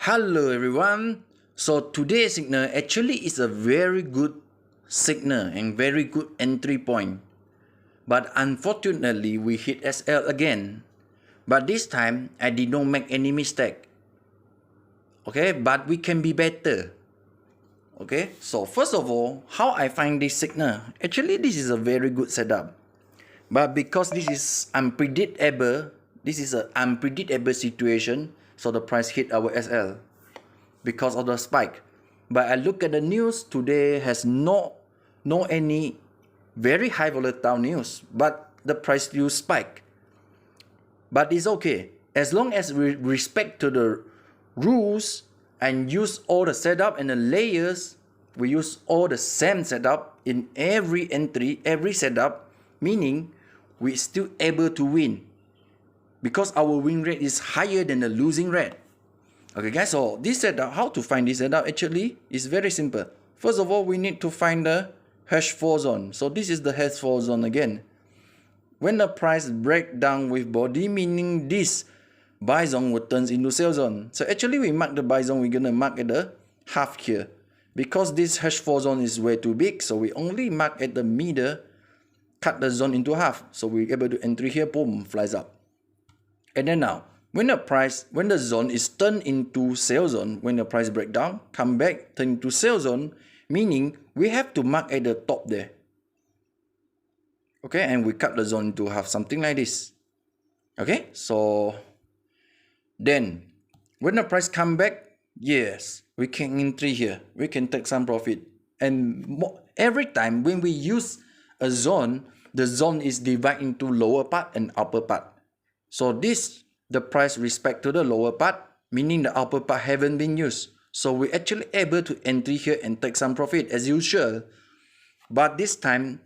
Hello everyone. So today's signal actually is a very good signal and very good entry point. But unfortunately we hit SL again. But this time I did not make any mistake. Okay, but we can be better. Okay, so first of all, how I find this signal? Actually this is a very good setup. But because this is unpredictable, this is an unpredictable situation, so the price hit our SL. Because of the spike. But I look at the news today has no any very high volatile news, but the price still spike. But it's okay as long as we respect to the rules and use all the setup and the layers. We use all the same setup in every entry, every setup, meaning we still able to win because our win rate is higher than the losing rate. Okay guys, so this setup, how to find this setup actually is very simple. First of all, we need to find the hash 4 zone. So this is the hash 4 zone again. When the price break down with body, meaning this buy zone will turn into sell zone. So actually we mark the buy zone, we're gonna mark at the half here. Because this hash 4 zone is way too big, so we only mark at the middle, cut the zone into half. So we're able to entry here, boom, flies up. And then now, when the zone is turned into sell zone, when the price break down, come back, turn into sell zone, meaning we have to mark at the top there. Okay, and we cut the zone into half, something like this. Okay, so then when the price come back, yes, we can entry here. We can take some profit. And every time when we use a zone, the zone is divided into lower part and upper part. So this, the price respect to the lower part, meaning the upper part haven't been used. So we actually able to entry here and take some profit as usual. But this time,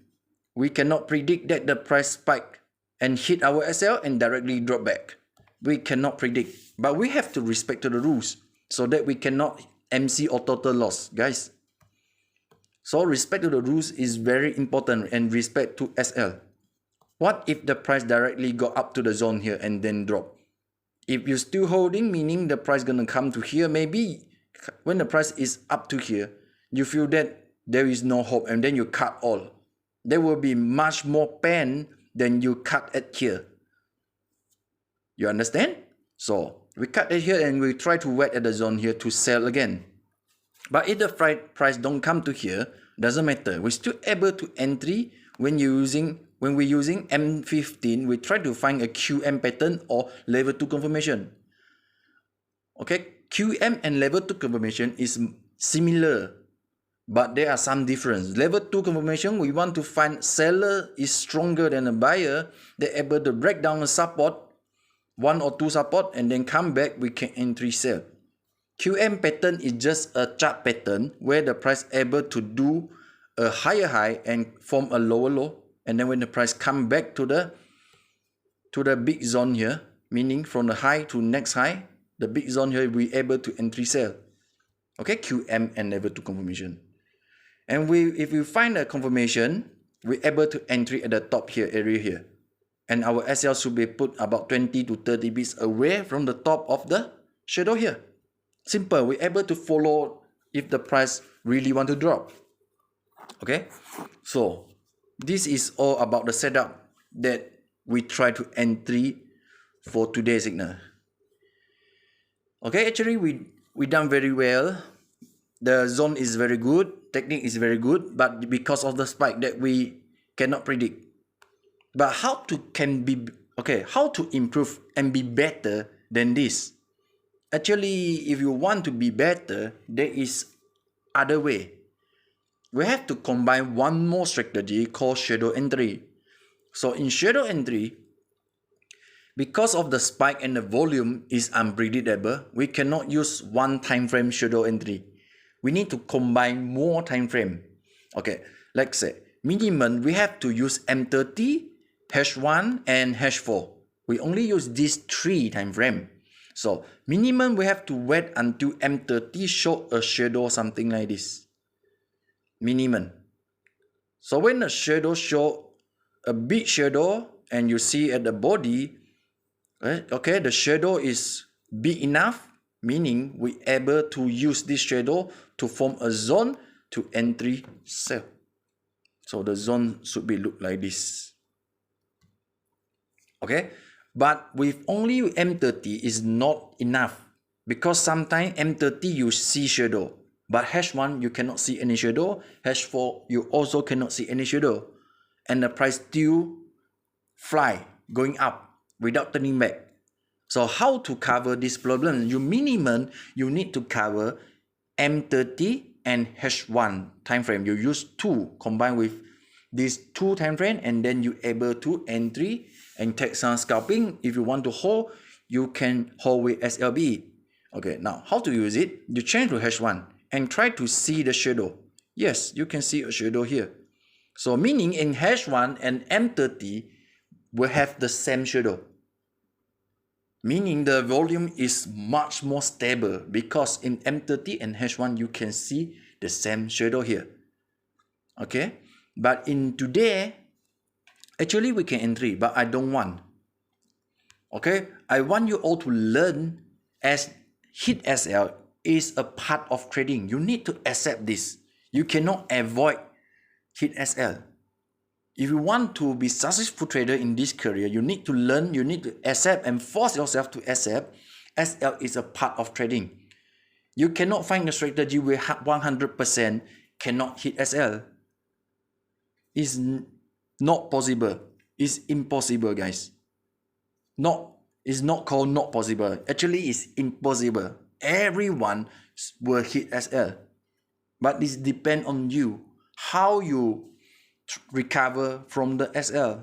we cannot predict that the price spike and hit our SL and directly drop back. We cannot predict. But we have to respect to the rules so that we cannot MC or total loss, guys. So respect to the rules is very important and respect to SL. What if the price directly go up to the zone here and then drop? If you're still holding, meaning the price gonna come to here, maybe when the price is up to here, you feel that there is no hope and then you cut all. There will be much more pain than you cut at here. You understand? So we cut it here and we try to wait at the zone here to sell again. But if the price don't come to here, doesn't matter. We're still able to entry when we're using M15, we try to find a QM pattern or level 2 confirmation. Okay, QM and level 2 confirmation is similar, but there are some difference. Level 2 confirmation, we want to find seller is stronger than a buyer. They're able to break down a support, 1 or 2 support, and then come back, we can entry sell. QM pattern is just a chart pattern where the price able to do a higher high and form a lower low. And then when the price come back to the big zone here, meaning from the high to next high, the big zone here, we able to entry sell. Okay, QM and level 2 confirmation. And if we find a confirmation, we're able to entry at the top here, area here. And our SL should be put about 20 to 30 bits away from the top of the shadow here. Simple, we're able to follow if the price really want to drop. Okay, so this is all about the setup that we try to entry for today's signal. Okay, actually we done very well. The zone is very good, technique is very good, but because of the spike that we cannot predict. But how to improve and be better than this? Actually, if you want to be better, there is other way. We have to combine one more strategy called shadow entry. So in shadow entry, because of the spike and the volume is unpredictable, we cannot use one time frame shadow entry. We need to combine more time frame. Okay, let's say minimum we have to use M30, H1 and H4. We only use these 3 time frame. So minimum we have to wait until M30 show a shadow something like this. Minimum. So when the shadow show a big shadow and you see at the body, okay, the shadow is big enough meaning we able to use this shadow to form a zone to entry sell. So the zone should be look like this. Okay, but with only M30 is not enough, because sometimes M30 you see shadow, but H1 you cannot see any shadow, H4 you also cannot see any shadow, and the price still fly going up without turning back. So how to cover this problem? You need to cover M30 and H1 time frame. You use two combined with these two time frame, and then you able to entry and take some scalping. If you want to hold, you can hold with SLB. Okay, now how to use it? You change to H1 and try to see the shadow. Yes, you can see a shadow here. So meaning in H1 and M30 will have the same shadow. Meaning the volume is much more stable, because in M30 and H1 you can see the same shadow here. Okay, but in today, actually we can entry, but I don't want. Okay, I want you all to learn as hit SL is a part of trading. You need to accept this. You cannot avoid hit SL. If you want to be successful trader in this career, you need to learn, you need to accept and force yourself to accept SL is a part of trading. You cannot find a strategy where 100% cannot hit SL. It's not possible. It's impossible, guys. It's not called not possible. Actually, it's impossible. Everyone will hit SL. But it depends on you. How you recover from the SL.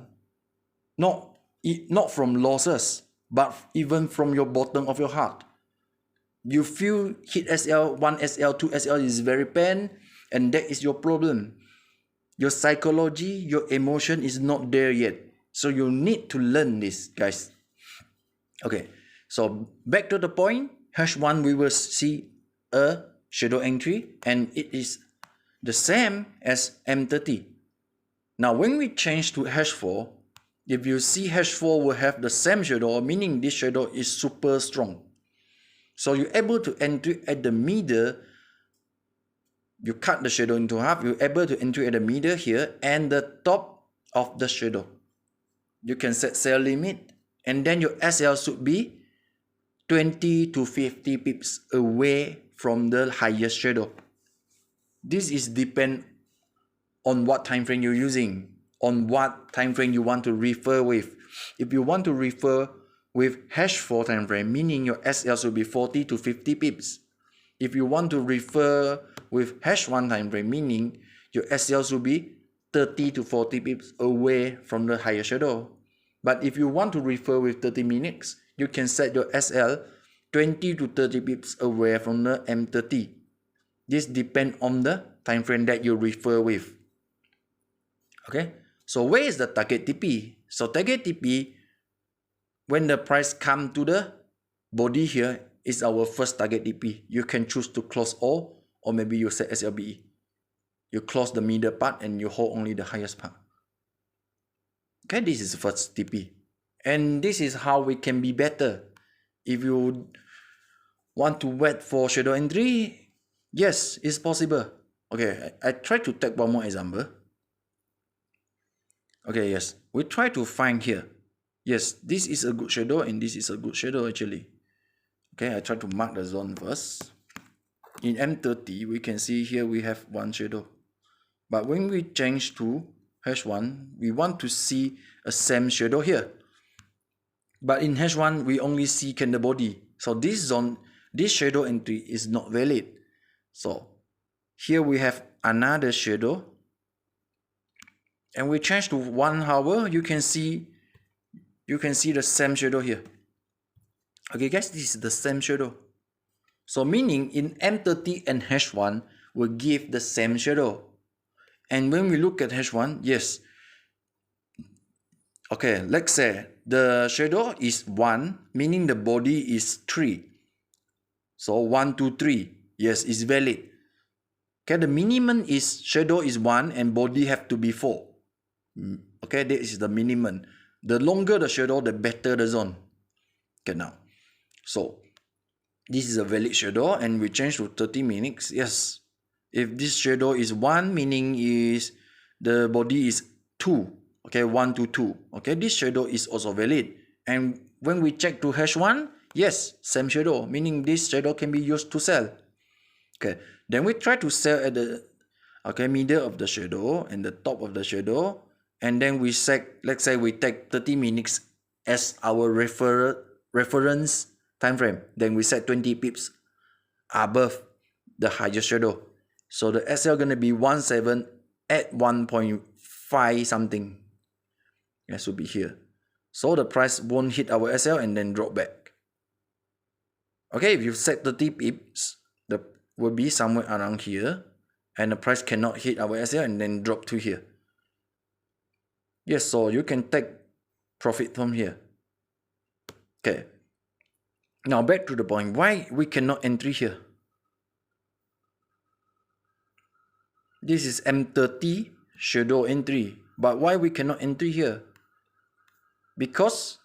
Not from losses, but even from your bottom of your heart. You feel hit SL, 1 SL, 2 SL is very pain, and that is your problem. Your psychology, your emotion is not there yet. So you need to learn this, guys. Okay, so back to the point, H1 we will see a shadow entry, and it is the same as M30. Now when we change to H4, if you see H4 will have the same shadow, meaning this shadow is super strong. So you're able to enter at the middle. You cut the shadow into half, you're able to enter at the middle here and the top of the shadow. You can set sell limit, and then your SL should be 20 to 50 pips away from the highest shadow. This is depend on what time frame you're using, on what time frame you want to refer with. If you want to refer with H4 time frame, meaning your SL should be 40 to 50 pips. If you want to refer with H1 time frame, meaning your SL should be 30 to 40 pips away from the higher shadow. But if you want to refer with 30 minutes, you can set your SL 20 to 30 pips away from the M30. This depends on the time frame that you refer with. Okay, so where is the target TP? So target TP, when the price come to the body here, is our first target TP. You can choose to close all, or maybe you set SLBE. You close the middle part and you hold only the highest part. Okay, this is the first TP. And this is how we can be better. If you want to wait for shadow entry, yes, it's possible. Okay, I try to take one more example. Okay, yes, we try to find here. Yes, this is a good shadow and this is a good shadow actually. Okay, I try to mark the zone first. In M30, we can see here we have one shadow. But when we change to H1, we want to see a same shadow here. But in H1, we only see candle body. So this zone, this shadow entry is not valid. So here we have another shadow. And we change to 1 hour, you can see the same shadow here. Okay guys, this is the same shadow. So meaning in M30 and H1 will give the same shadow. And when we look at H1, yes. Okay, let's say the shadow is 1, meaning the body is 3. So 1, 2, 3. Yes, it's valid. Okay, the minimum is shadow is 1 and body have to be 4. Okay, this is the minimum. The longer the shadow, the better the zone. Okay, now. So this is a valid shadow and we change to 30 minutes. Yes. If this shadow is 1, meaning is the body is 2. Okay, 1 to 2. Okay, this shadow is also valid. And when we check to H1, yes, same shadow, meaning this shadow can be used to sell. Okay, then we try to sell at the middle of the shadow and the top of the shadow, and then we set, let's say we take 30 minutes as our reference time frame. Then we set 20 pips above the highest shadow. So the SL gonna be 17 at 1.5 something. It should be here. So the price won't hit our SL and then drop back. Okay, if you set 30 pips, the will be somewhere around here, and the price cannot hit our SL and then drop to here. Yes, so you can take profit from here. Okay. Now back to the point, why we cannot entry here? This is M30 shadow entry, but why we cannot entry here? Because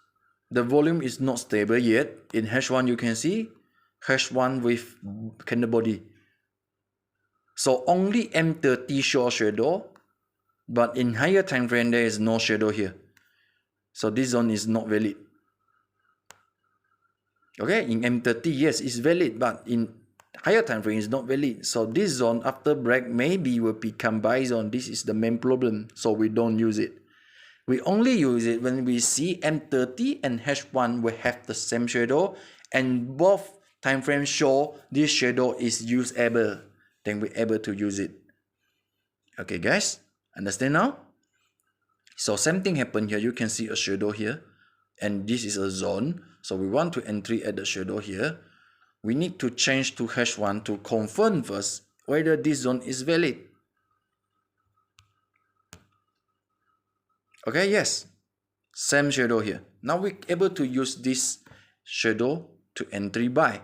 the volume is not stable yet. In H1 you can see H1 with candle body. So only M30 show shadow, but in higher time frame there is no shadow here. So this zone is not valid. Okay, in M30 yes it's valid, but in higher time frame is not valid. So this zone after break maybe will become buy zone. This is the main problem. So we don't use it. We only use it when we see M30 and H1 will have the same shadow and both time frames show this shadow is usable. Then we're able to use it. Okay guys, understand now? So same thing happened here. You can see a shadow here and this is a zone. So we want to entry at the shadow here. We need to change to H1 to confirm first whether this zone is valid. Okay, yes, same shadow here. Now we're able to use this shadow to entry buy.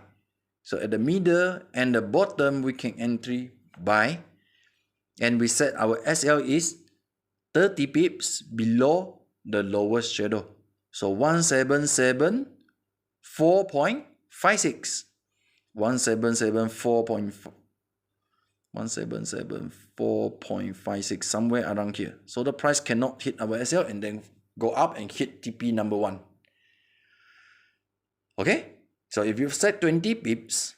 So at the middle and the bottom we can entry buy, and we set our SL is 30 pips below the lowest shadow. So 177 4.56. 177.4.56, somewhere around here. So the price cannot hit our SL and then go up and hit TP number 1. Okay, so if you set 20 pips,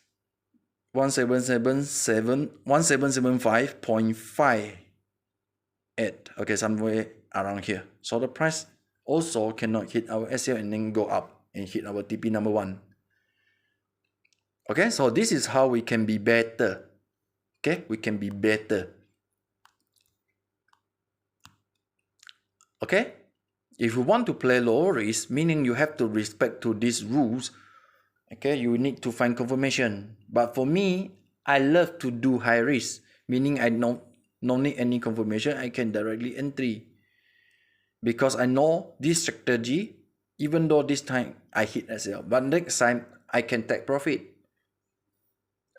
1775.58. Okay, somewhere around here. So the price also cannot hit our SL and then go up and hit our TP number 1. Okay, so this is how we can be better. Okay, we can be better. Okay, if you want to play low risk, meaning you have to respect to these rules, okay, you need to find confirmation. But for me, I love to do high risk, meaning I no need any confirmation. I can directly entry because I know this strategy. Even though this time I hit SL, but next time I can take profit.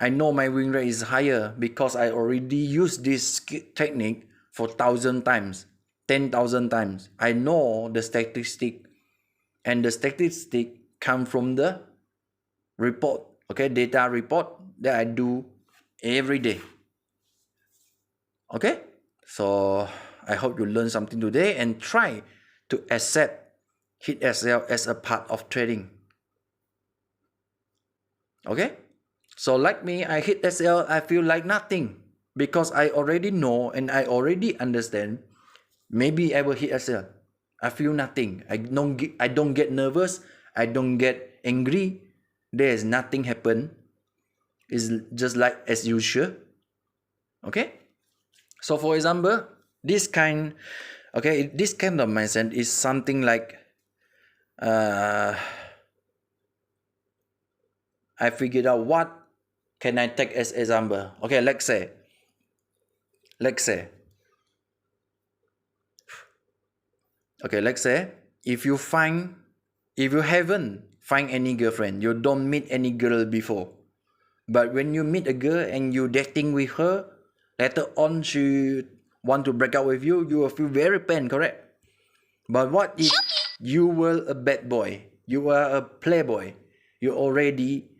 I know my win rate is higher because I already used this technique for 1,000 times, 10,000 times. I know the statistic, and the statistic come from the report, okay, data report that I do every day. Okay, so I hope you learned something today and try to accept hit SL as a part of trading. Okay, so like me, I hit SL, I feel like nothing because I already know and I already understand. Maybe I will hit SL. I feel nothing. I don't get nervous. I don't get angry. There's nothing happen. It's just like as usual. Okay. So for example, this kind of mindset is something like I figured out what can I take as example. Okay, let's say if you haven't find any girlfriend, you don't meet any girl before, but when you meet a girl and you dating with her, later on she want to break up with you, you will feel very pain, correct? But what if you were a bad boy, you were a playboy, you already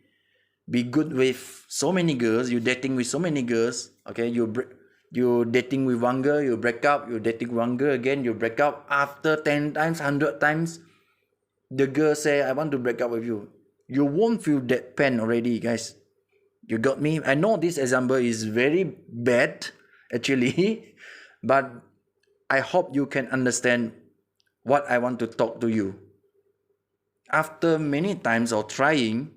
be good with so many girls, you dating with so many girls, okay, you dating with one girl, you break up, you dating one girl again, you break up. After 10 times, 100 times, the girl say, I want to break up with you. You won't feel that pain already, guys. You got me? I know this example is very bad, actually, but I hope you can understand what I want to talk to you. After many times of trying,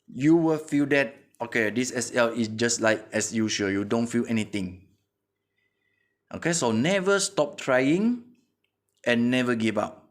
you will feel that, okay, this SL is just like as usual. You don't feel anything. Okay, so never stop trying and never give up.